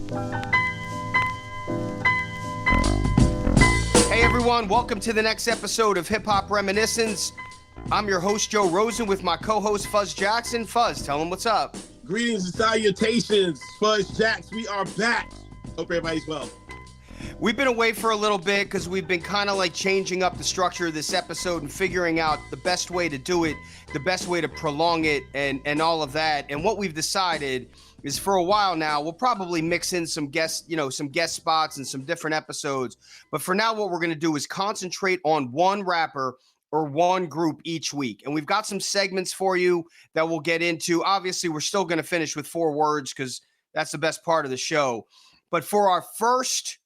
Hey everyone, welcome to the next episode of Hip Hop Reminiscence. I'm your host, Joe Rosen, with my co-host, Fuzz Jackson. Fuzz, tell him what's up. Greetings and salutations, Fuzz Jacks. We are back. Hope everybody's well. We've been away for a little bit because we've been kind of like changing up the structure of this episode and figuring out the best way to do it, the best way to prolong it, and all of that. And what we've decided is, for a while now, we'll probably mix in some guest spots and some different episodes. But for now, what we're going to do is concentrate on one rapper or one group each week. And we've got some segments for you that we'll get into. Obviously, we're still going to finish with 4 words because that's the best part of the show. But for our first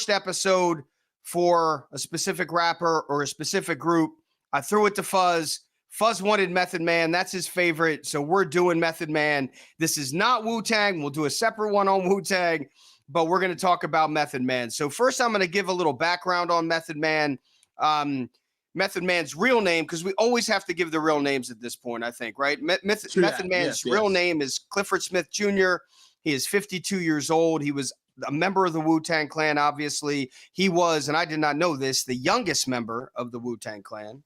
episode for a specific rapper or a specific group, I threw it to Fuzz. Fuzz wanted Method Man. That's his favorite. So we're doing Method Man. This is not Wu-Tang. We'll do a separate one on Wu-Tang, but we're going to talk about Method Man. So first, I'm going to give a little background on Method Man. Method Man's real name, because we always have to give the real names at this point, I think, right? Method Man's real name is Clifford Smith Jr. He is 52 years old. He was a member of the Wu-Tang Clan, obviously. He was, and I did not know this, the youngest member of the Wu-Tang Clan.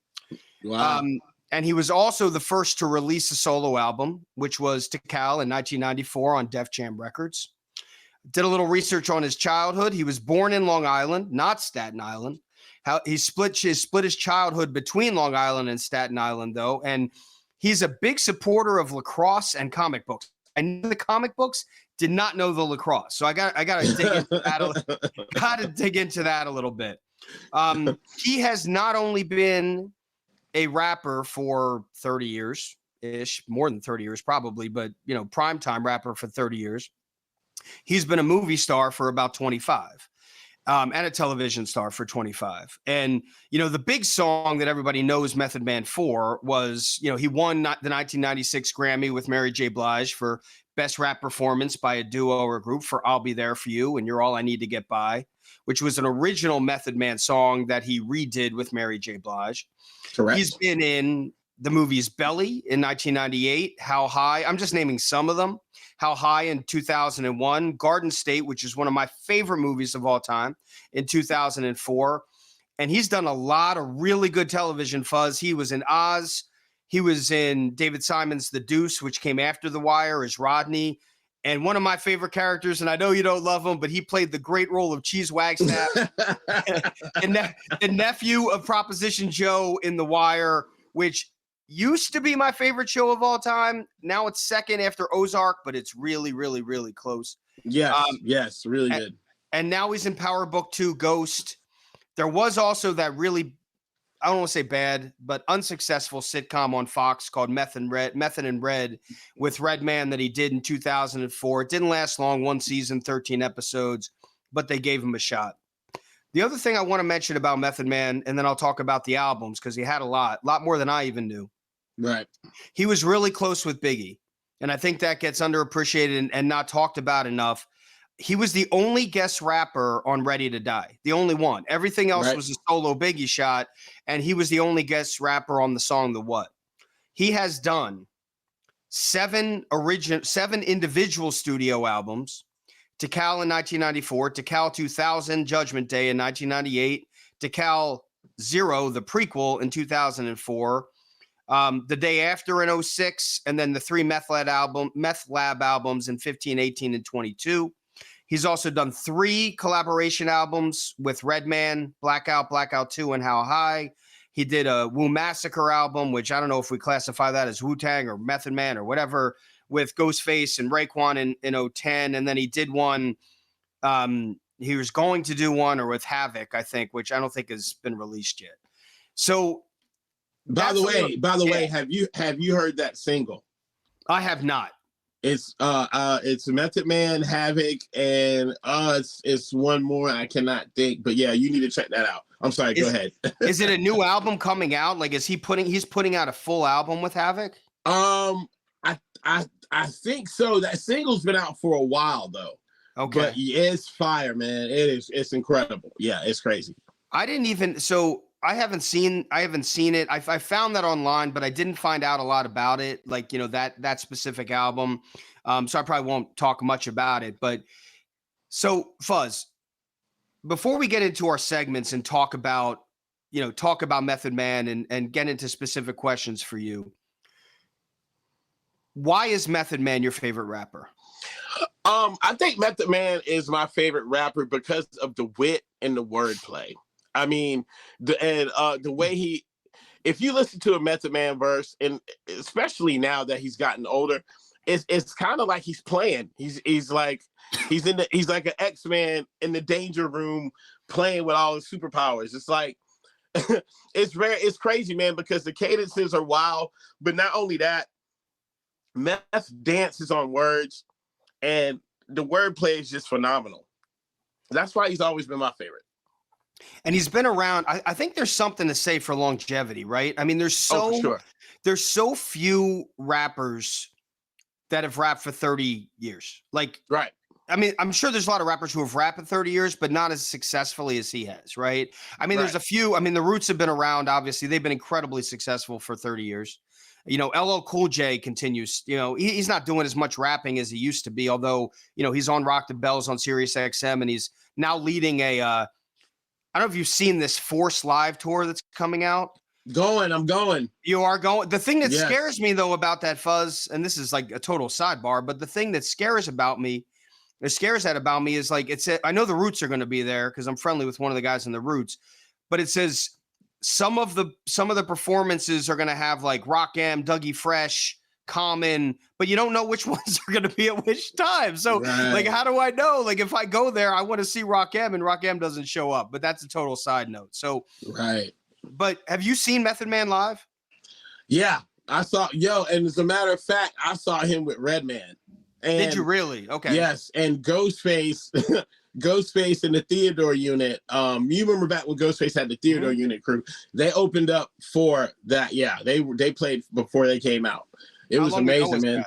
Wow. And he was also the first to release a solo album, which was Tikal in 1994 on Def Jam Records. Did a little research on his childhood. He was born in Long Island, not Staten Island. He split his childhood between Long Island and Staten Island, though, and he's a big supporter of lacrosse and comic books. I knew the comic books, did not know the lacrosse, so I got to dig into that. Got to dig into that a little bit. He has not only been a rapper for 30 years ish, more than 30 years probably, but primetime rapper for 30 years. He's been a movie star for about 25. And a television star for 25. And, the big song that everybody knows Method Man for was, he won the 1996 Grammy with Mary J. Blige for Best Rap Performance by a Duo or a Group for I'll Be There For You and You're All I Need to Get By, which was an original Method Man song that he redid with Mary J. Blige. Correct. He's been in the movies Belly in 1998, How High, I'm just naming some of them, How High in 2001, Garden State, which is one of my favorite movies of all time, in 2004. And he's done a lot of really good television, Fuzz. He was in Oz. He was in David Simon's The Deuce, which came after The Wire, as Rodney. And one of my favorite characters, and I know you don't love him, but he played the great role of Cheese Wagstaff, the nephew of Proposition Joe in The Wire, which used to be my favorite show of all time. Now it's second after Ozark, but it's really, really, really close. Yes, really good. And now he's in Power Book 2, Ghost. There was also that really, I don't want to say bad, but unsuccessful sitcom on Fox called Method and Red with Redman that he did in 2004. It didn't last long, 1 season, 13 episodes, but they gave him a shot. The other thing I want to mention about Method Man, and then I'll talk about the albums, because he had a lot more than I even knew. Right. He was really close with Biggie, and I think that gets underappreciated and not talked about enough. He was the only guest rapper on Ready to Die, the only one. Everything else was a solo Biggie shot, and he was the only guest rapper on the song The What. He has done 7 individual studio albums, Tikal in 1994, Tikal 2000, Judgment Day in 1998, Tikal 0, the prequel, in 2004, The Day After in 2006, and then the 3 Meth Lab albums in 15, 18, and 22. He's also done 3 collaboration albums with Redman, Blackout, Blackout 2, and How High. He did a Wu Massacre album, which I don't know if we classify that as Wu-Tang or Method Man or whatever, with Ghostface and Raekwon in 2010. And then he did one, he was going to do one, or with Havoc, I think, which I don't think has been released yet. So by the way, have you heard that single? I have not. It's Method Man, Havoc, and it's one more I cannot think, but yeah, you need to check that out. I'm sorry, go ahead. Is it a new album coming out? Like, he's putting out a full album with Havoc? I think so. That single's been out for a while though. Okay. But it's fire, man. It's incredible. Yeah, it's crazy. I haven't seen it. I found that online, but I didn't find out a lot about it. Like, that specific album. So I probably won't talk much about it, but So, Fuzz, before we get into our segments and talk about Method Man and get into specific questions for you, why is Method Man your favorite rapper? I think Method Man is my favorite rapper because of the wit and the wordplay. I mean, the way if you listen to a Method Man verse, and especially now that he's gotten older, it's kind of like he's playing. He's like he's like an X-Man in the danger room playing with all his superpowers. It's like it's crazy, man, because the cadences are wild. But not only that, Meth dances on words, and the wordplay is just phenomenal. That's why he's always been my favorite. And he's been around. I think there's something to say for longevity, right? I mean, there's so few rappers that have rapped for 30 years. Like, right. I mean, I'm sure there's a lot of rappers who have rapped for 30 years, but not as successfully as he has, right? I mean, there's a few. I mean, the Roots have been around, obviously. They've been incredibly successful for 30 years. LL Cool J continues. He's not doing as much rapping as he used to be, although, he's on Rock the Bells on Sirius XM, and he's now leading I don't know if you've seen this Force Live tour that's coming out. I'm going. You are going. The thing that scares me, though, about that, Fuzz, and this is like a total sidebar, but the thing that scares that about me is like I know the Roots are going to be there because I'm friendly with one of the guys in the Roots, but it says some of the performances are going to have like Rakim, Dougie Fresh, Common, but you don't know which ones are going to be at which time. So like, how do I know? Like, if I go there, I want to see Rakim and Rakim doesn't show up, but that's a total side note. So, but have you seen Method Man live? Yeah, I saw, and as a matter of fact, I saw him with Redman. And did you really? Okay. Yes, and Ghostface, Ghostface and the Theodore unit. You remember back when Ghostface had the Theodore unit crew? They opened up for that. Yeah, they played before they came out. It was amazing, man.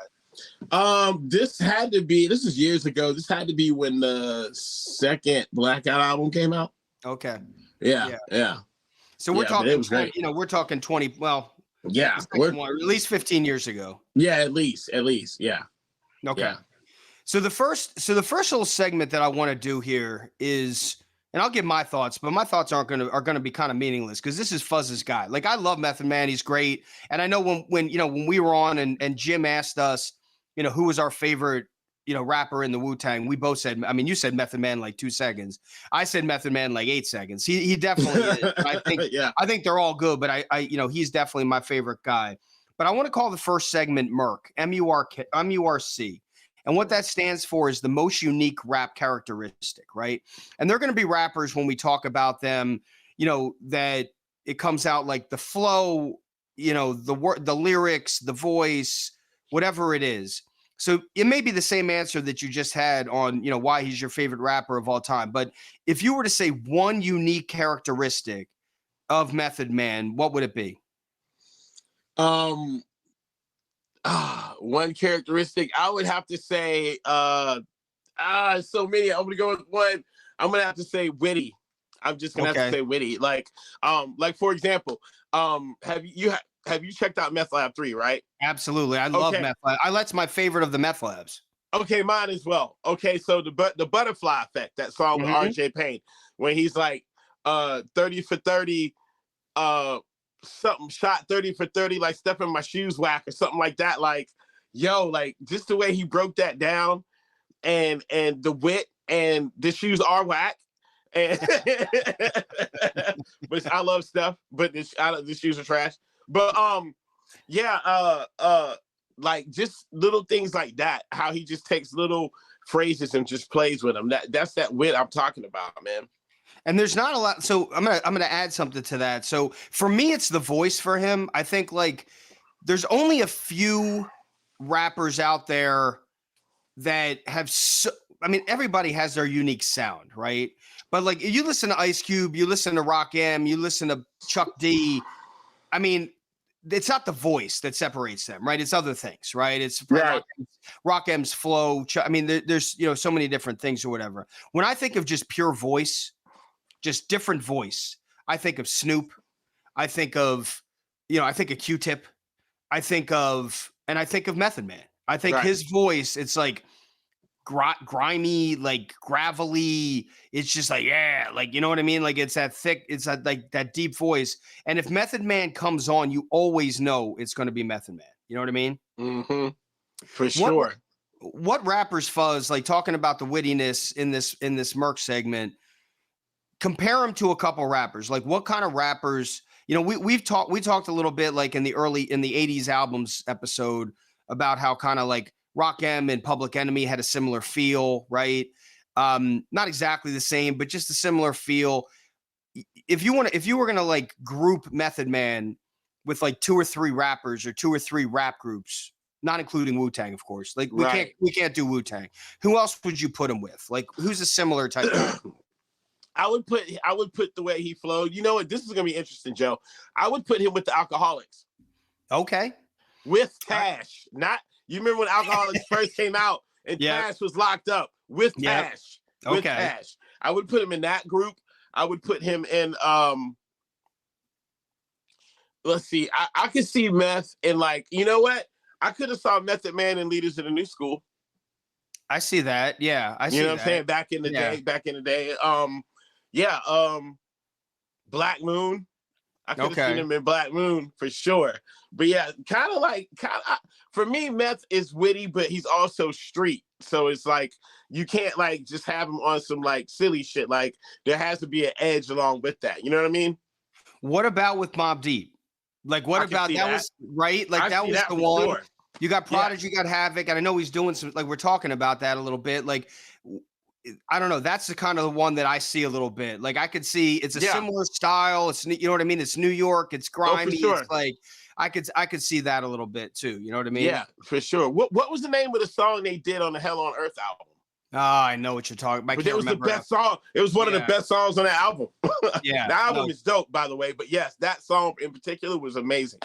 This is years ago. This had to be when the second Blackout album came out. Okay. Yeah. So we're talking, it was great. We're talking 20. Well, at least 15 years ago. Yeah, at least. Yeah. Okay. Yeah. So the first little segment that I want to do here is, and I'll give my thoughts, but my thoughts are gonna be kind of meaningless because this is Fuzz's guy. Like, I love Method Man, he's great, and I know when we were on and Jim asked us, who was our favorite rapper in the Wu-Tang, we both said, I mean, you said Method Man like 2 seconds, I said Method Man like 8 seconds. He definitely is. I think I think they're all good, but I he's definitely my favorite guy. But I want to call the first segment MURC, MURC. And what that stands for is the most unique rap characteristic, right? And they're going to be rappers when we talk about them, that it comes out like the flow, the lyrics, the voice, whatever it is. So it may be the same answer that you just had on, why he's your favorite rapper of all time. But if you were to say one unique characteristic of Method Man, what would it be? One characteristic, I would have to say, so many. I'm gonna go with one. I'm gonna have to say witty. I'm just gonna have to say witty. Like for example, have you checked out Meth Lab 3, right? Absolutely, I love Meth Lab. That's my favorite of the Meth Labs. Okay, mine as well. Okay, so the Butterfly Effect, that song with RJ Payne, when he's like 30 for 30, something shot 30 for 30, like Step in My Shoes whack or something like that. Like, like just the way he broke that down, and the wit, and the shoes are whack, and which I love stuff, but the shoes are trash. But like just little things like that, how he just takes little phrases and just plays with them. That's that wit I'm talking about, man. And there's not a lot. So I'm gonna add something to that. So for me, it's the voice for him. I think like there's only a few rappers out there that have everybody has their unique sound, right? But like, you listen to Ice Cube, you listen to Rakim, you listen to Chuck D. I mean, it's not the voice that separates them, right? It's other things, right? It's Rakim's flow. I mean, there's so many different things or whatever. When I think of just pure voice, just different voice, I think of Snoop. I think of Q-Tip. I think of Method Man. I think his voice, it's like grimy, like gravelly. It's just like, yeah, like, you know what I mean? Like it's that thick, it's that like that deep voice. And if Method Man comes on, you always know it's going to be Method Man. You know what I mean? Mm-hmm. For What sure. what rappers, Fuzz, like talking about the wittiness in this MURC segment, compare them to a couple rappers. Like what kind of rappers, you know, we talked a little bit like in the 80s albums episode about how kind of like Rock M and Public Enemy had a similar feel, right? Not exactly the same, but just a similar feel. If you were gonna like group Method Man with like 2 or 3 rappers or 2 or 3 rap groups, not including Wu-Tang, of course. Like we can't do Wu-Tang. Who else would you put him with? Like who's a similar type guy? I would put the way he flowed. You know what? This is gonna be interesting, Joe. I would put him with the Alcoholics. Okay. With Cash. Not you remember when Alcoholics first came out and Cash was locked up with Cash. With Cash. I would put him in that group. I would put him in let's see. I could see Meth in like, you know what? I could have saw Method Man and Leaders of the New School. I see that. Yeah. I see You know what that. I'm saying? Back in the day. Black Moon. I could have seen him in Black Moon for sure. But yeah, kind of for me, Meth is witty, but he's also street. So it's like you can't like just have him on some like silly shit. Like there has to be an edge along with that. You know what I mean? What about with Mobb Deep? Like what about that was right? Like that was the one. Sure. You got Prodigy, you got Havoc, and I know he's doing some like we're talking about that a little bit. Like I don't know. That's the kind of the one that I see a little bit. Like I could see it's a similar style. It's, you know what I mean? It's New York. It's grimy. Sure. It's like I could see that a little bit too. You know what I mean? Yeah, for sure. What was the name of the song they did on the Hell on Earth album? Oh, I know what you're talking about. But it was the best song. It was one of the best songs on that album. Yeah. The album is dope, by the way. But yes, that song in particular was amazing.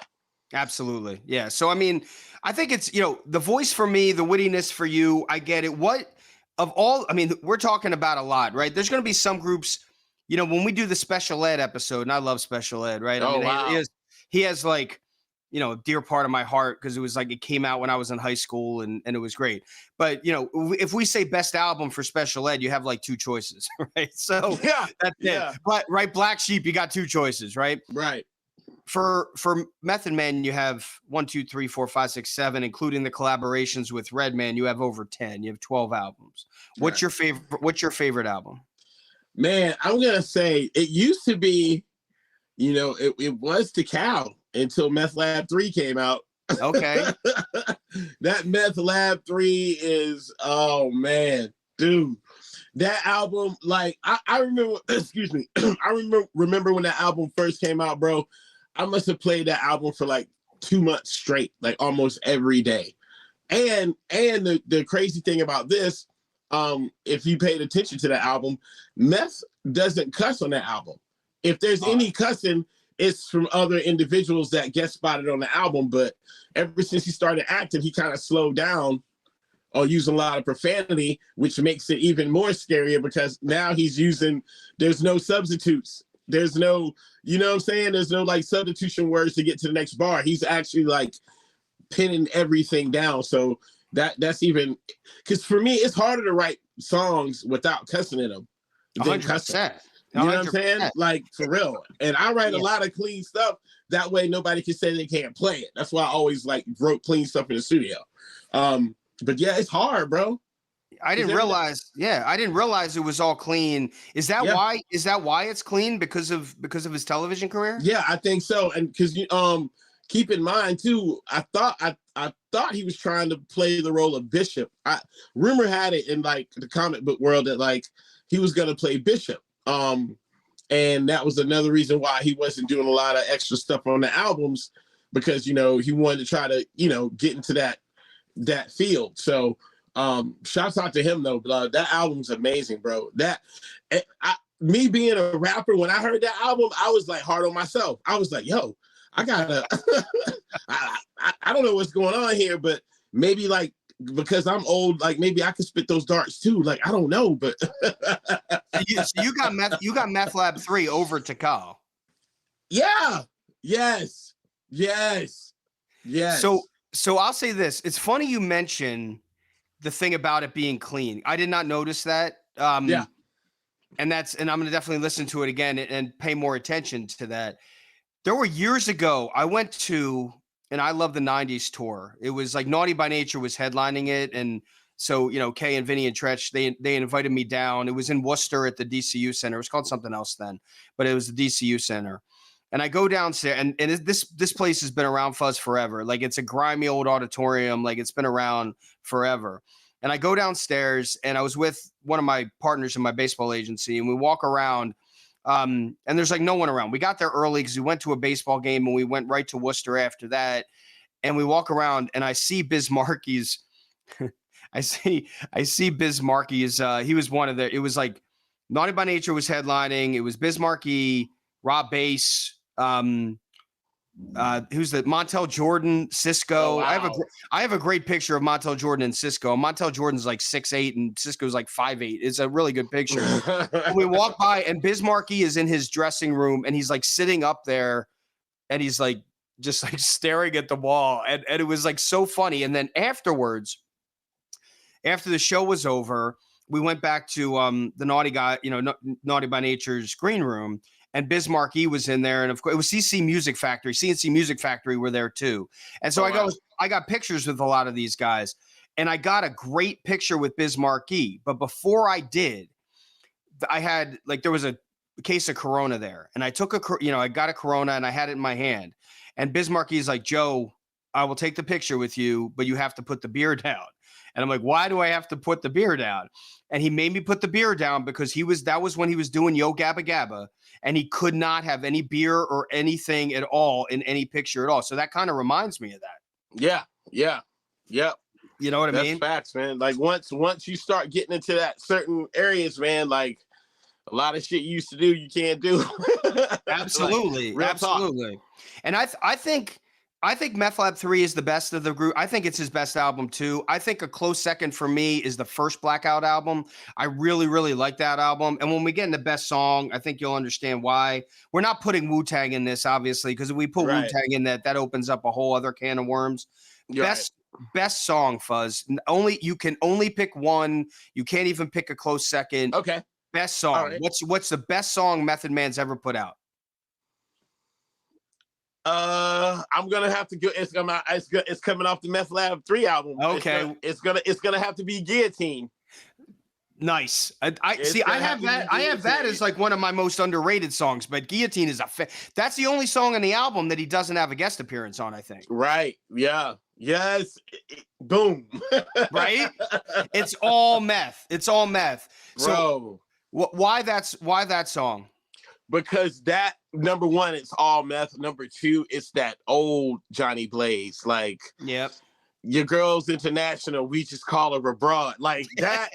Absolutely. Yeah. So, I mean, I think it's, you know, the voice for me, the wittiness for you, I get it. What of all, I mean, we're talking about a lot, right? There's going to be some groups, you know, when we do the special ed episode, and I love special ed, right? I mean, wow. He has like, you know, a dear part of my heart because it was like it came out when I was in high school and it was great. But, you know, if we say best album for special ed, you have like 2 choices, right? So that's it. But right, Black Sheep, you got 2 choices, right? Right. For Method Man, you have 1, 2, 3, 4, 5, 6, 7, including the collaborations with Redman. You have over 10. You have 12 albums. What's your favorite album? Man, I'm gonna say it used to be, you know, it was The Cow until Meth Lab 3 came out. Okay. That Meth Lab 3 is, oh man, dude. That album, like I remember, excuse me, I remember when that album first came out, bro. I must have played that album for like 2 months straight, like almost every day. And the crazy thing about this, if you paid attention to that album, Meth doesn't cuss on that album. If there's any cussing, it's from other individuals that guest spotted on the album. But ever since he started acting, he kind of slowed down or using a lot of profanity, which makes it even more scarier because now he's using, there's no substitutes. There's no, you know what I'm saying? There's no like substitution words to get to the next bar. He's actually like pinning everything down. So that's even, because for me, it's harder to write songs without cussing in them. 100%. You know what I'm saying? Like for real. And I write a lot of clean stuff. That way nobody can say they can't play it. That's why I always like wrote clean stuff in the studio. But yeah, it's hard, bro. I didn't realize it was all clean. Is that why? Is that why it's clean because of his television career? Yeah, I think so. And because keep in mind too, I thought he was trying to play the role of Bishop. Rumor had it in like the comic book world that like he was gonna play Bishop. And that was another reason why he wasn't doing a lot of extra stuff on the albums because, you know, he wanted to try to, you know, get into that field. So shouts out to him though. That album's amazing, bro. Me being a rapper, when I heard that album, I was like hard on myself. I was like, yo, I gotta, I don't know what's going on here, but maybe like, because I'm old, like maybe I could spit those darts too. Like, I don't know, but. So you got Meth Lab 3 over Takal. Yeah. Yes. So I'll say this. It's funny you mention the thing about it being clean. I did not notice that. Yeah. And I'm going to definitely listen to it again and pay more attention to that. There were years ago, I went to, and I love the 90s tour. It was like Naughty by Nature was headlining it. And so, Kay and Vinny and Tretch, they invited me down. It was in Worcester at the DCU Center. It was called something else then, but it was the DCU Center. And I go downstairs, and this place has been around, Fuzz, forever. Like, it's a grimy old auditorium. Like, it's been around forever. And I go downstairs, and I was with one of my partners in my baseball agency, and we walk around, and there's like no one around. We got there early because we went to a baseball game, and we went right to Worcester after that. And we walk around, and I see Biz Markie's. I see Biz Markie's. He was one of the. It was like Naughty by Nature was headlining. It was Biz Markie, Rob Bass. Who's the Montel Jordan, Cisco. Oh, wow. I have a great picture of Montel Jordan and Cisco. Montel Jordan's like 6'8" and Cisco's like 5'8". It's a really good picture. And we walk by, and Biz Markie is in his dressing room, and he's like sitting up there, and he's like just like staring at the wall, and it was like so funny. And then afterwards, after the show was over, we went back to the Naughty by Nature's green room. And Biz Markie was in there, and of course it was CNC Music Factory were there too. And so I got pictures with a lot of these guys, and I got a great picture with Biz Markie. But before I did, I had there was a case of Corona there, and I took I got a Corona and I had it in my hand. And Biz Markie is like, Joe, I will take the picture with you, but you have to put the beer down. And I'm like, why do I have to put the beer down? And he made me put the beer down because that was when he was doing Yo Gabba Gabba, and he could not have any beer or anything at all in any picture at all. So that kind of reminds me of that. Yeah. You know what I mean? That's facts, man. Like once you start getting into that certain areas, man, like a lot of shit you used to do, you can't do. Absolutely. Like, absolutely. And I think Meth Lab 3 is the best of the group. I think it's his best album too. I think a close second for me is the first Blackout album. I really, really like that album. And when we get in the best song, I think you'll understand why. We're not putting Wu-Tang in this, obviously, because if we put Wu-Tang in that opens up a whole other can of worms. Best song, Fuzz. You can only pick one. You can't even pick a close second. Okay. Best song. Right. What's the best song Method Man's ever put out? I'm gonna have to go. It's coming off the Meth Lab 3 album. Okay, it's gonna have to be Guillotine. Nice. I have that as like one of my most underrated songs. But Guillotine is that's the only song on the album that he doesn't have a guest appearance on, I think. Right. Yeah. Yes. Boom. Right. It's all Meth. So, bro, why that song? Because that, number one, it's all Meth. Number two, it's that old Johnny Blaze. Like, yep. Your girl's international, we just call her abroad. Like that,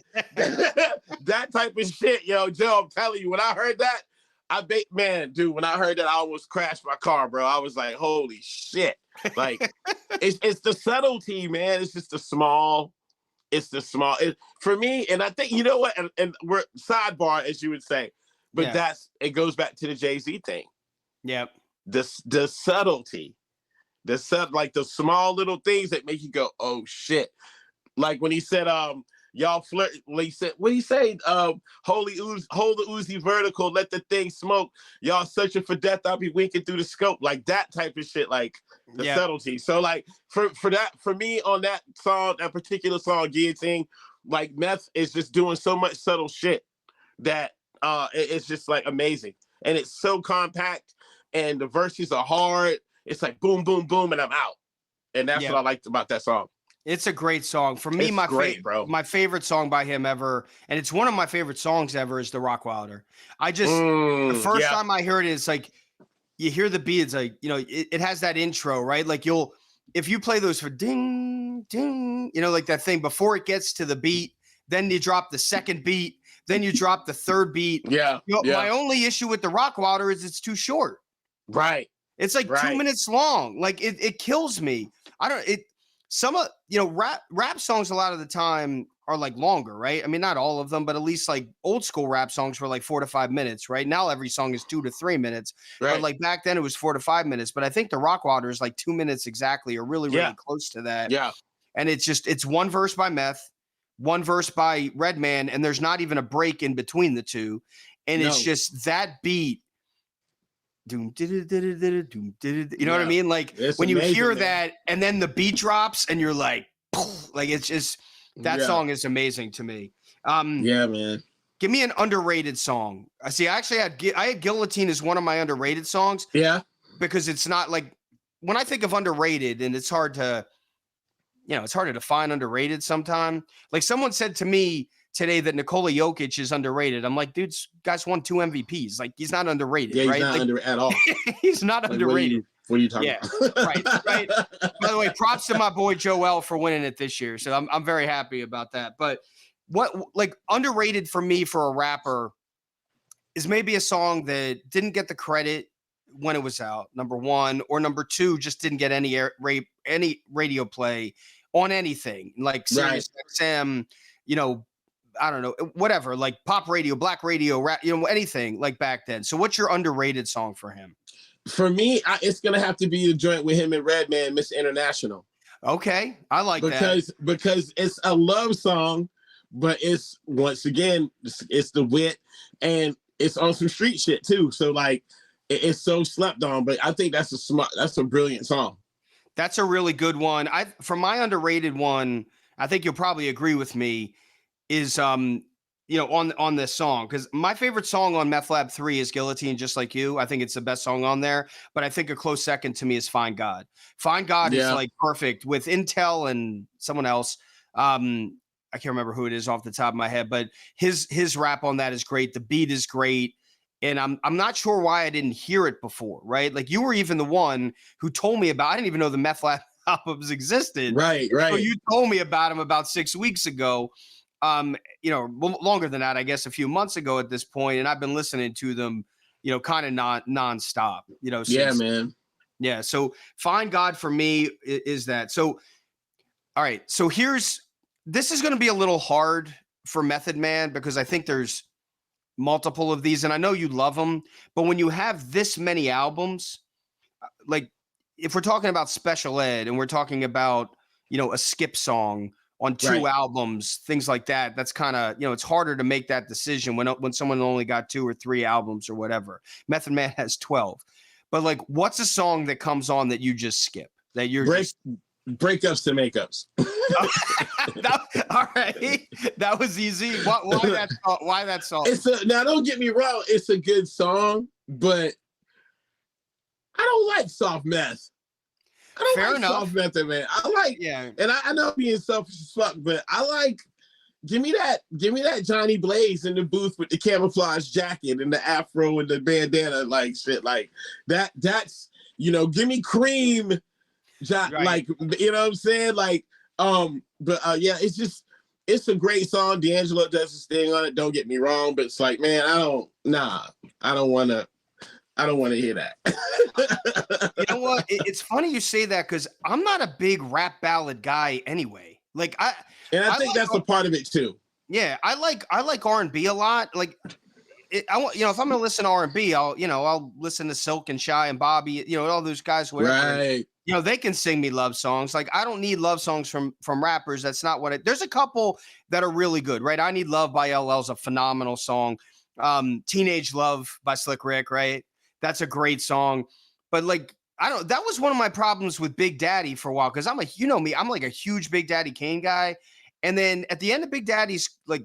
that type of shit, yo, Joe, I'm telling you, when I heard that, when I heard that, I almost crashed my car, bro. I was like, holy shit. Like, it's the subtlety, man. It's just for me, and I think, you know what, and we're sidebar, as you would say, but it goes back to the Jay-Z thing. Yep. The subtlety, like the small little things that make you go, oh shit. Like when he said, y'all flirt, when he said, what did he say? Hold the Uzi vertical, let the thing smoke. Y'all searching for death, I'll be winking through the scope. Like that type of shit, like the subtlety. So like for me on that song, that particular song, Guillotine, like Meth is just doing so much subtle shit that it's just like amazing. And it's so compact, and the verses are hard. It's like boom, boom, boom, and I'm out. And that's what I liked about that song. It's a great song. For me, my favorite song by him ever, and it's one of my favorite songs ever, is The Rockwilder. The first time I heard it, it's like, you hear the beat, it's like, it has that intro, right? Like if you play those for ding, ding, like that thing before it gets to the beat, then you drop the second beat, then you drop the third beat. My only issue with The Rockwilder is it's too short. Right. It's like 2 minutes long. Like it kills me. Rap songs a lot of the time are like longer, right? I mean, not all of them, but at least like old school rap songs were like 4 to 5 minutes, right? Now every song is 2 to 3 minutes. Right. But like back then it was 4 to 5 minutes. But I think The Rockwilder is like 2 minutes exactly, or really, really close to that. Yeah. And it's one verse by Meth. one verse by Redman, and there's not even a break in between the two. And it's just that beat. Doom, doom, you know what I mean? Like when you hear that and then the beat drops and you're like it's just that song is amazing to me. Yeah, man. Give me an underrated song. I had Guillotine as one of my underrated songs. Yeah. Because it's not like when I think of underrated, and it's hard to define underrated sometime. Like someone said to me today that Nikola Jokic is underrated. I'm like, dude's guy's won 2 MVPs. Like he's not underrated. Yeah, he's right? not like, at all. He's not like, underrated. What are you talking about? right. By the way, props to my boy Joel for winning it this year. So I'm very happy about that. But what like underrated for me for a rapper is maybe a song that didn't get the credit when it was out, number one, or number two, just didn't get any radio play on anything like Sirius XM, I don't know, whatever, like pop radio, black radio, rap, anything like back then. So what's your underrated song for him? For me, it's going to have to be the joint with him and Redman, Miss International. Okay. I like that. Because it's a love song, but it's, once again, it's the wit and it's on some street shit too. So like, it's so slept on, but I think that's a brilliant song. That's a really good one. For my underrated one, I think you'll probably agree with me, is on this song, because my favorite song on Meth Lab 3 is Guillotine, Just Like You. I think it's the best song on there, but I think a close second to me is Find God. Find God is like perfect with Intel and someone else. I can't remember who it is off the top of my head, but his rap on that is great. The beat is great. And I'm not sure why I didn't hear it before, right? Like you were even the one who told me about, I didn't even know the Meth Lab albums existed. Right. So you told me about them about 6 weeks ago. Longer than that, I guess a few months ago at this point. And I've been listening to them, kind of nonstop, since, yeah, man. Yeah. So Find God for me is that. So, all right. So this is going to be a little hard for Method Man because I think there's multiple of these and I know you love them, but when you have this many albums, like if we're talking about Special Ed and we're talking about, a skip song on 2 albums, things like that, that's kind of, it's harder to make that decision when someone only got 2 or 3 albums or whatever. Method Man has 12. But like, what's a song that comes on that you just skip? That you're breakups to makeups. All right, that was easy. Why that song? Now don't get me wrong, it's a good song, but I don't like Soft Meth. I don't Fair like enough. Soft Method, man. And I know I'm being selfish as fuck, but I like. Give me that Johnny Blaze in the booth with the camouflage jacket and the afro and the bandana, like shit, like that. That's give me Cream. Like, you know what I'm saying? Like, it's a great song. D'Angelo does his thing on it. Don't get me wrong, but it's like, man, I don't want to hear that. You know what? It's funny you say that because I'm not a big rap ballad guy anyway. Like I think that's a part of it too. Yeah, I like R&B a lot. Like, I want if I'm gonna listen to R&B, I'll listen to Silk and Shy and Bobby, all those guys. Whatever. Right. They can sing me love songs. Like I don't need love songs from rappers. That's not what there's a couple that are really good, right? I Need Love by LL is a phenomenal song. Teenage Love by Slick Rick, right? That's a great song. But like, that was one of my problems with Big Daddy for a while. Cause I'm like, I'm like a huge Big Daddy Kane guy. And then at the end of Big Daddy's, like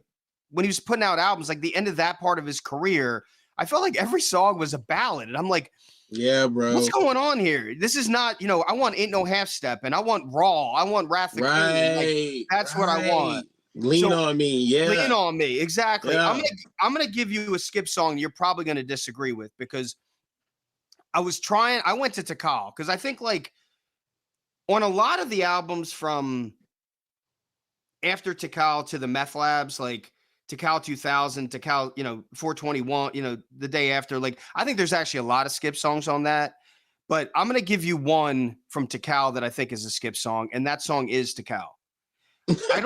when he was putting out albums, like the end of that part of his career, I felt like every song was a ballad. And I'm like, yeah, bro. What's going on here? This is not, I want Ain't No Half Step and I want Raw. I want Wrath the King. Like, that's what I want. Lean on me. Yeah. Lean on me. Exactly. Yeah. I'm gonna give you a skip song you're probably gonna disagree with because I went to Tikal because I think like on a lot of the albums from after Tikal to the Meth Labs, like Tikal 2000, Tikal, 421, the day after. Like, I think there's actually a lot of skip songs on that. But I'm going to give you one from Tikal that I think is a skip song, and that song is Tikal. I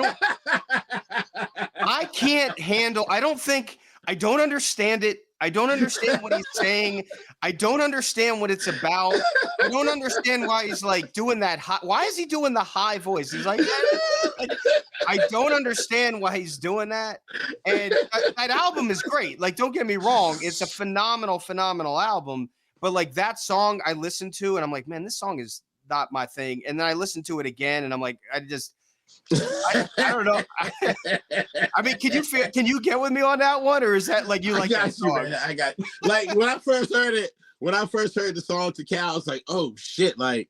don't understand it. I don't understand what he's saying. I don't understand what it's about. I don't understand why he's like doing that high. Why is he doing the high voice? He's like, like, I don't understand why he's doing that. And that album is great. Like, don't get me wrong. It's a phenomenal album. But like that song I listened to and I'm like, man, this song is not my thing. And then I listened to it again and I'm like, I don't know. I mean, can you get with me on that one, or is that like you like that song? I got like when I first heard the song To Cal, I was like, oh shit, like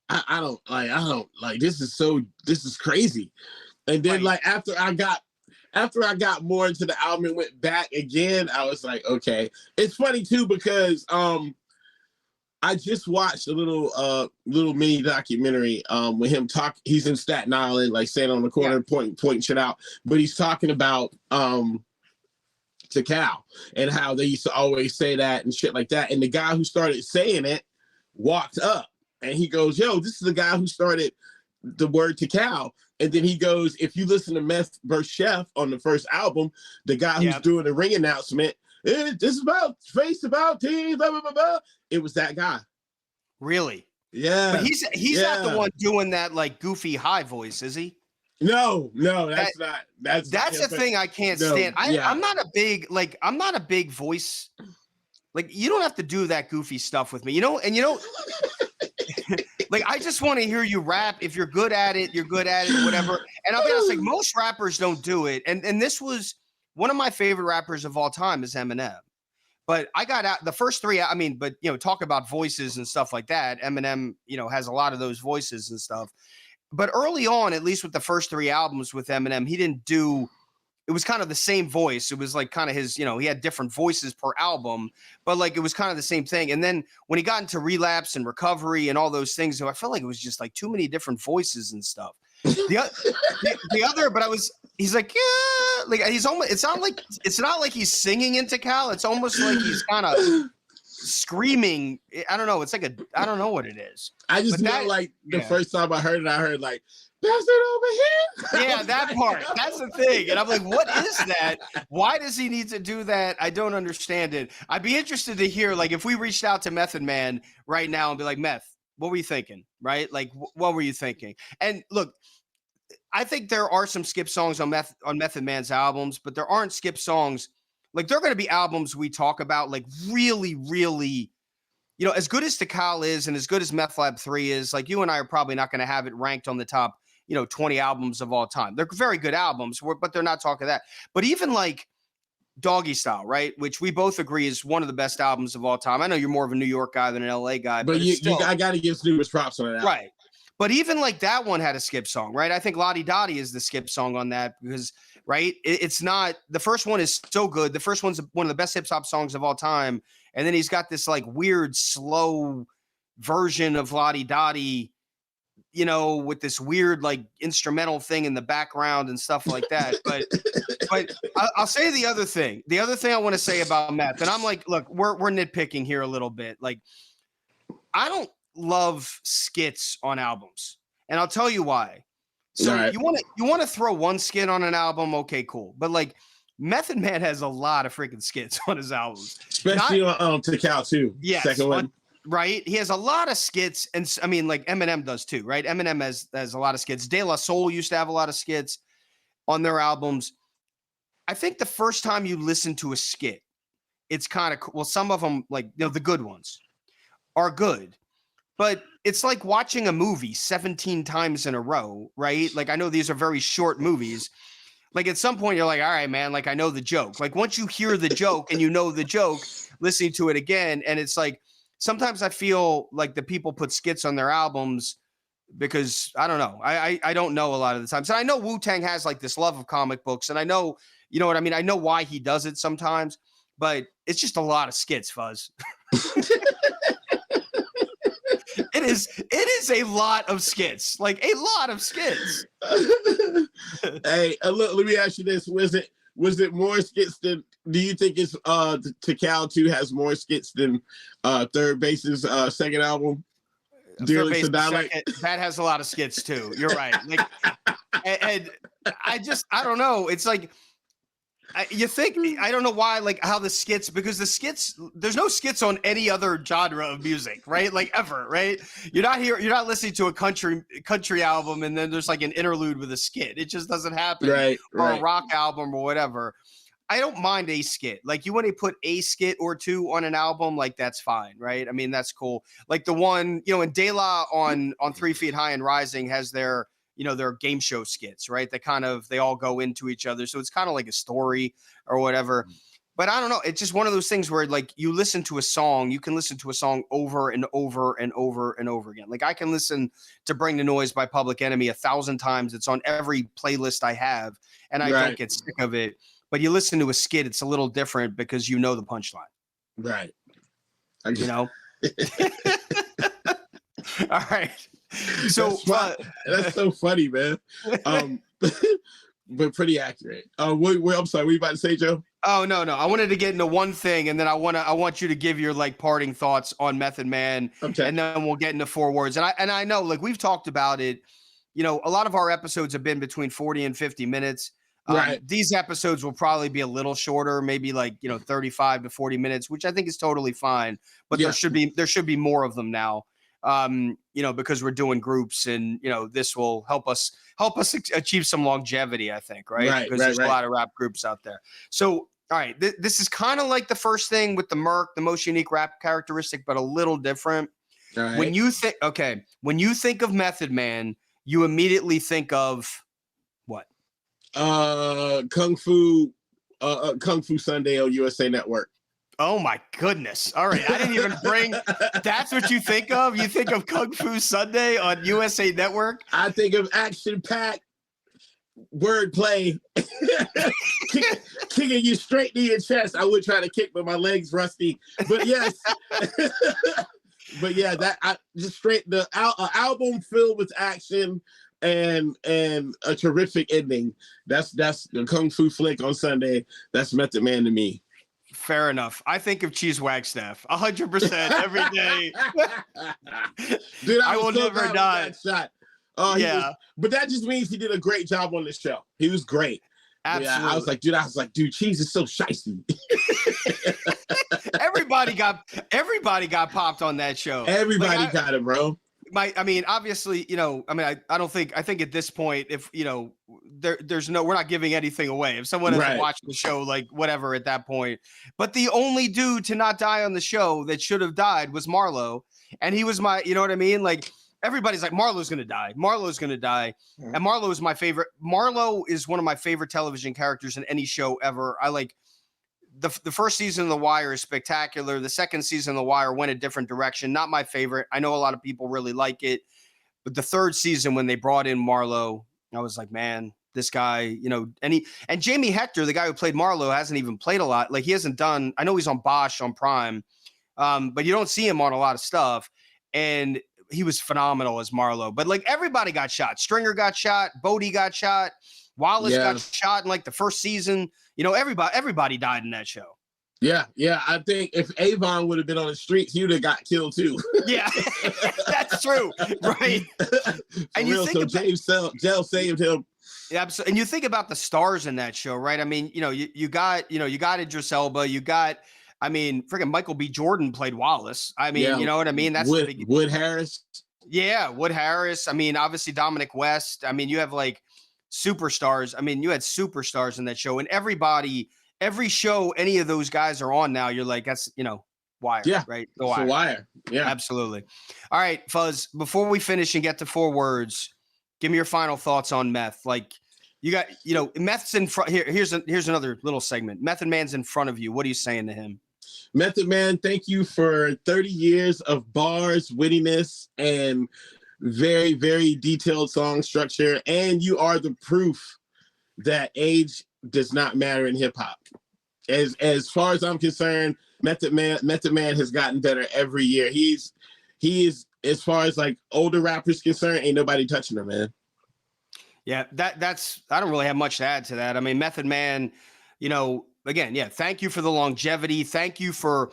I don't like this is crazy. And then like after I got more into the album and went back again, I was like, okay. It's funny too because I just watched a little mini documentary with him talk. He's in Staten Island, like standing on the corner, pointing shit out. But he's talking about To Cal and how they used to always say that and shit like that. And the guy who started saying it walked up and he goes, "Yo, this is the guy who started the word To Cal." And then he goes, "If you listen to Meth vs. Chef on the first album, the guy who's doing the ring announcement, this is about face, about teams, blah blah blah blah." It was that guy. Really? Yeah. But he's not the one doing that like goofy high voice, is he? No, that's not. That's the thing I can't stand. I'm not a big voice. Like, you don't have to do that goofy stuff with me, and like, I just want to hear you rap. If you're good at it, you're good at it, whatever. And I'll be honest, like, most rappers don't do it. And this was one of my favorite rappers of all time is Eminem. But I got out the first three. I mean, but talk about voices and stuff like that. Eminem, has a lot of those voices and stuff. But early on, at least with the first three albums with Eminem, he didn't do. It was kind of the same voice. It was like kind of his, he had different voices per album, but like it was kind of the same thing. And then when he got into Relapse and Recovery and all those things, I felt like it was just like too many different voices and stuff. He's like, yeah, like he's almost. It's not like he's singing into Cal. It's almost like he's kind of screaming. I don't know. It's like I don't know what it is. I just know the first time I heard like, "Pass it over here." Yeah, that part. That's the thing. And I'm like, what is that? Why does he need to do that? I don't understand it. I'd be interested to hear, like, if we reached out to Method Man right now and be like, Meth, what were you thinking? Right? Like, what were you thinking? And look, I think there are some skip songs on Method Man's albums, but there aren't skip songs. Like, there are going to be albums we talk about, like, really, really, as good as To Cal is and as good as Meth Lab 3 is, like, you and I are probably not going to have it ranked on the top 20 albums of all time. They're very good albums, but they're not talking that. But even like Doggy Style, right? Which we both agree is one of the best albums of all time. I know you're more of a New York guy than an LA guy, but I got to give Snoopers props on that. Right. But even like that one had a skip song, right? I think Lottie Dottie is the skip song on that because, right? It's not, the first one is so good. The first one's one of the best hip hop songs of all time. And then he's got this like weird, slow version of Lottie Dottie, with this weird like instrumental thing in the background and stuff like that. But I'll say the other thing. The other thing I want to say about Meth, and I'm like, look, we're nitpicking here a little bit. Like, I don't love skits on albums, and I'll tell you why. So you want to throw one skit on an album, okay, cool. But like Method Man has a lot of freaking skits on his albums, especially on To Cal too. Yes, second one. Right, he has a lot of skits, and I mean, like Eminem does too, right? Eminem has a lot of skits. De La Soul used to have a lot of skits on their albums. I think the first time you listen to a skit, it's kind of cool. Well, some of them, like the good ones, are good, but it's like watching a movie 17 times in a row, right? Like I know these are very short movies. Like at some point you're like, all right, man, like I know the joke. Like once you hear the joke and you know the joke, listening to it again, and it's like. Sometimes I feel like the people put skits on their albums because I don't know. I don't know a lot of the times. And I know Wu-Tang has like this love of comic books, and I know, you know what I mean? I know why he does it sometimes, but it's just a lot of skits, Fuzz. It is a lot of skits, like a lot of skits. Hey, look, let me ask you this. Was it more skits than, do you think it's To Cal 2 has more skits than Third Base's second album? Third Base that has a lot of skits too. You're right. Like, and I don't know. It's like You think, I don't know why, like how the skits, because the skits, there's no skits on any other genre of music, right? Like ever, right? You're not listening to a country album and then there's like an interlude with a skit. It just doesn't happen. Right, or right. a rock album or whatever. I don't mind a skit. Like you want to put a skit or two on an album, like that's fine, right? I mean, that's cool. Like the one, in De La on 3 Feet High and Rising has their game show skits, right? They all go into each other. So it's kind of like a story or whatever. But I don't know. It's just one of those things where like you can listen to a song over and over and over and over again. Like I can listen to Bring the Noise by Public Enemy 1,000 times. It's on every playlist I have and I don't get sick of it. But you listen to a skit, it's a little different because you know the punchline. Right. All right. So that's so funny, man. But pretty accurate. I'm sorry, what you about to say, Joe? Oh no. I wanted to get into one thing, and then I want you to give your like parting thoughts on Method Man, okay. And then we'll get into 4 words. And I know, like we've talked about it. A lot of our episodes have been between 40 and 50 minutes. Right. These episodes will probably be a little shorter, maybe like 35 to 40 minutes, which I think is totally fine. But there should be more of them now. Because we're doing groups, and this will help us achieve some longevity, I think, right? Because there's a lot of rap groups out there. So, all right, this is kind of like the first thing with the MURC, the most unique rap characteristic, but a little different. All right. When you think of Method Man, you immediately think of what? Kung Fu Sunday on USA Network. Oh my goodness. All right. I didn't even bring that's what you think of? You think of Kung Fu Sunday on USA Network? I think of action-packed wordplay. Kicking you straight to your chest. I would try to kick, but my legs rusty. But yes. But yeah, the album filled with action and a terrific ending. That's the Kung Fu flick on Sunday. That's Method Man to me. Fair enough. I think of Cheese Wagstaff 100% every day. Dude, I will never die. Shot. Yeah. But that just means he did a great job on the show. He was great. Absolutely. Yeah, I was like, dude, Cheese is so shiesty. Everybody got popped on that show. Everybody got it, bro. Obviously, I think at this point, if we're not giving anything away. If someone hasn't watched the show, like whatever at that point, but the only dude to not die on the show that should have died was Marlo. And he was you know what I mean? Like everybody's like, Marlo's going to die. Marlo's going to die. Mm-hmm. And Marlo is my favorite. Marlo is one of my favorite television characters in any show ever. I like the first season of The Wire is spectacular. The second season of The Wire went a different direction. Not my favorite. I know a lot of people really like it, but the third season when they brought in Marlo, I was like, man, this guy, and Jamie Hector, the guy who played Marlo, hasn't even played a lot. Like he hasn't done. I know he's on Bosch on Prime, but you don't see him on a lot of stuff. And he was phenomenal as Marlo. But like everybody got shot. Stringer got shot. Bodie got shot. Wallace got shot in like the first season. Everybody died in that show. Yeah. I think if Avon would have been on the streets, he would have got killed too. Yeah, that's true. Right. And you think James Gell saved him. Yeah, and you think about the stars in that show, right? I mean, you got Idris Elba, you got, freaking Michael B. Jordan played Wallace. You know what I mean? That's Wood Harris. Yeah, Wood Harris. Obviously Dominic West. You have like superstars. You had superstars in that show, and every show any of those guys are on now, you're like, that's Wire. Yeah, right. The Wire. Yeah, absolutely. All right, Fuzz. Before we finish and get to 4 words, give me your final thoughts on Meth. Like you got, Meth's in front. Here's another little segment. Method Man's in front of you. What are you saying to him? Method Man, thank you for 30 years of bars, wittiness, and very, very detailed song structure. And you are the proof that age does not matter in hip hop. As far as I'm concerned, Method Man has gotten better every year. He is, as far as like older rappers concerned, ain't nobody touching him, man. Yeah, that's I don't really have much to add to that. Method Man, again, yeah, thank you for the longevity. Thank you for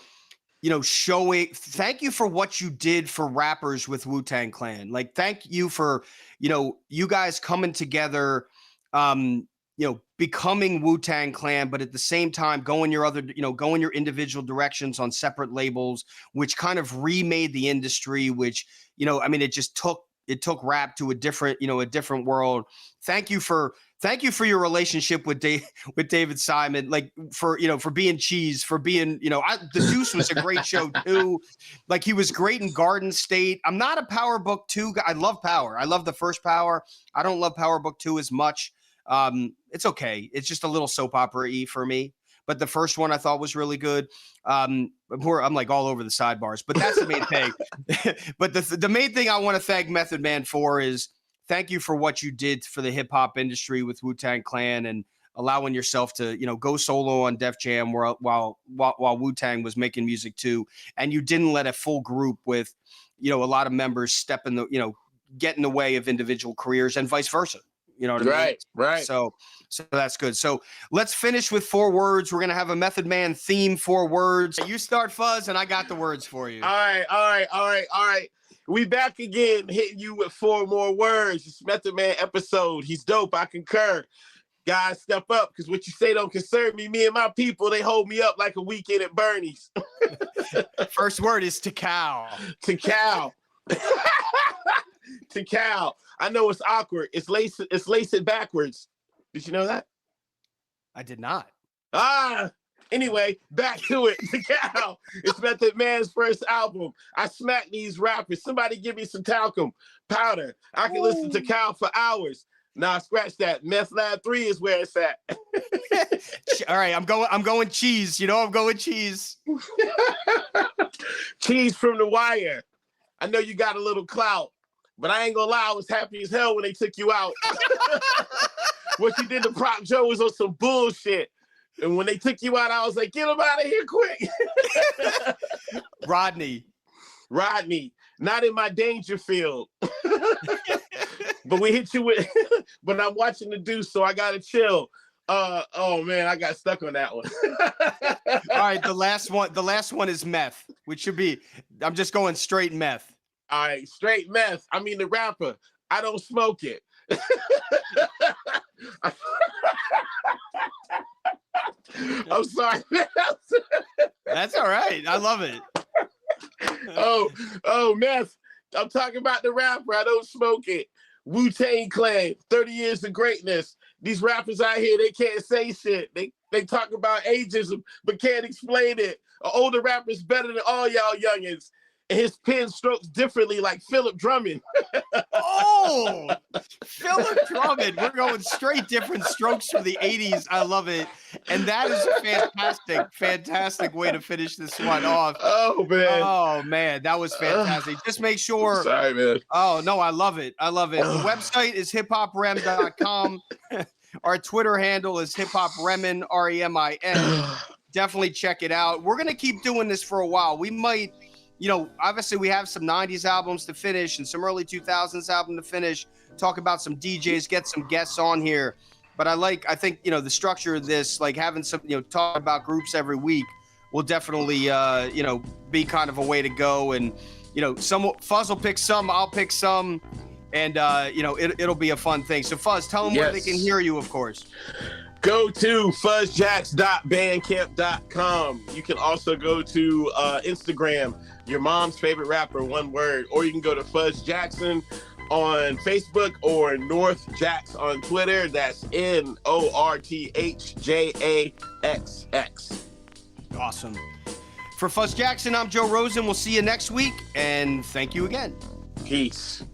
thank you for what you did for rappers with Wu-Tang Clan. Like, thank you for, you guys coming together, becoming Wu-Tang Clan, but at the same time going your individual directions on separate labels, which kind of remade the industry, which, I mean, it took rap to a different world. Thank you for your relationship with David Simon, like for being Cheese, for being, The Deuce was a great show too. Like he was great in Garden State. I'm not a Power Book 2 guy. I love Power. I love the first Power. I don't love Power Book 2 as much. It's okay. It's just a little soap opera-y for me. But the first one I thought was really good. I'm like all over the sidebars, but that's the main thing. But the main thing I want to thank Method Man for is thank you for what you did for the hip hop industry with Wu-Tang Clan and allowing yourself to, go solo on Def Jam while Wu-Tang was making music too. And you didn't let a full group with, a lot of members step in get in the way of individual careers and vice versa. You know what I mean? Right. So that's good. So let's finish with 4 words. We're going to have a Method Man theme, 4 words. You start, Fuzz, and I got the words for you. All right. We back again, hitting you with 4 more words. It's Method Man episode. He's dope. I concur. Guys, step up, because what you say don't concern me. Me and my people, they hold me up like a weekend at Bernie's. First word is to cow. To cow. To cow. I know it's awkward. It's lace it backwards. Did you know that? I did not. Anyway, back to it. The cow. It's Method Man's first album. I smack these rappers. Somebody give me some talcum powder. I can listen to Cow for hours. Nah, scratch that. Meth Lab 3 is where it's at. All right, I'm going Cheese. I'm going Cheese. Cheese from The Wire. I know you got a little clout, but I ain't gonna lie, I was happy as hell when they took you out. What you did to Prop Joe was on some bullshit. And when they took you out, I was like, get him out of here quick. Rodney, not in my danger field. But we hit you with, but I'm watching The Deuce, so I gotta chill. Oh man, I got stuck on that one. All right, the last one is Meth, which should be, I'm just going straight Meth. All right, straight Meth. I mean the rapper. I don't smoke it. I'm sorry. That's all right. I love it. Oh, Meth. I'm talking about the rapper. I don't smoke it. Wu-Tang Clan, 30 years of greatness. These rappers out here, they can't say shit. They talk about ageism, but can't explain it. An older rapper's better than all y'all youngins. And his pen strokes differently like Philip Drummond. Oh, Philip Drummond. We're going straight different strokes from the 80s. I love it. And that is a fantastic way to finish this one off. Oh, man. That was fantastic. Just make sure. Sorry, man. Oh, no, I love it. The website is hiphoprem.com. Our Twitter handle is hiphopremin, REMIN. Definitely check it out. We're going to keep doing this for a while. We might... obviously we have some 90s albums to finish and some early 2000s album to finish, talk about some DJs, get some guests on here. But I think, the structure of this, like having some, talk about groups every week will definitely, be kind of a way to go. And, Fuzz will pick some, I'll pick some, and, it'll be a fun thing. So Fuzz, tell them where they can hear you, of course. Go to fuzzjacks.bandcamp.com. You can also go to Instagram, your mom's favorite rapper, one word, or you can go to Fuzz Jackson on Facebook or North Jacks on Twitter. That's NORTHJAXX. Awesome. For Fuzz Jackson, I'm Joe Rosen. We'll see you next week, and thank you again. Peace.